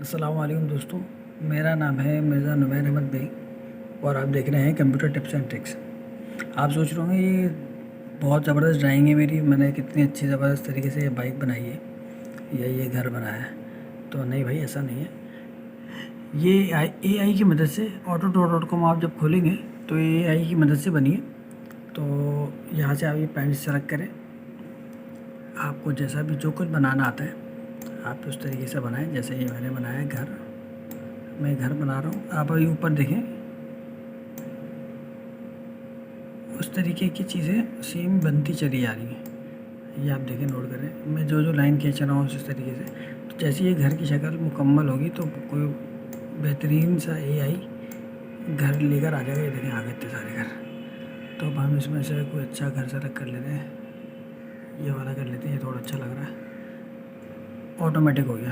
अस्सलाम वालेकुम दोस्तों, मेरा नाम है मिर्ज़ा नुमैर अहमद बेग और आप देख रहे हैं कंप्यूटर टिप्स एंड ट्रिक्स। आप सोच रहे होंगे ये बहुत ज़बरदस्त ड्राइंग है मेरी, मैंने कितनी अच्छी ज़बरदस्त तरीके से ये बाइक बनाई है या ये घर बनाया है। तो नहीं भाई, ऐसा नहीं है। ये एआई की मदद से auto.com आप जब खोलेंगे तो ये एआई की मदद से बनी है। तो यहाँ से आप ये पेन सेलेक्ट करें, आपको जैसा भी जो कुछ बनाना आता है आप उस तरीके से बनाएं। जैसे ये मैंने बनाया है घर, मैं घर बना रहा हूँ। आप अभी ऊपर देखें, उस तरीके की चीज़ें सेम बनती चली जा रही हैं। ये आप देखें, नोट करें, मैं जो जो लाइन खींच रहा हूँ उस तरीके से। तो जैसे ये घर की शक्ल मुकम्मल होगी तो कोई बेहतरीन सा एआई घर लेकर आ जाएगा। ये देखें, आ गए इतने सारे घर। तो अब हम इसमें से कोई अच्छा घर सेलेक्ट कर लेते हैं। ये वाला कर लेते हैं, ये थोड़ा अच्छा लग रहा है। ऑटोमेटिक हो गया।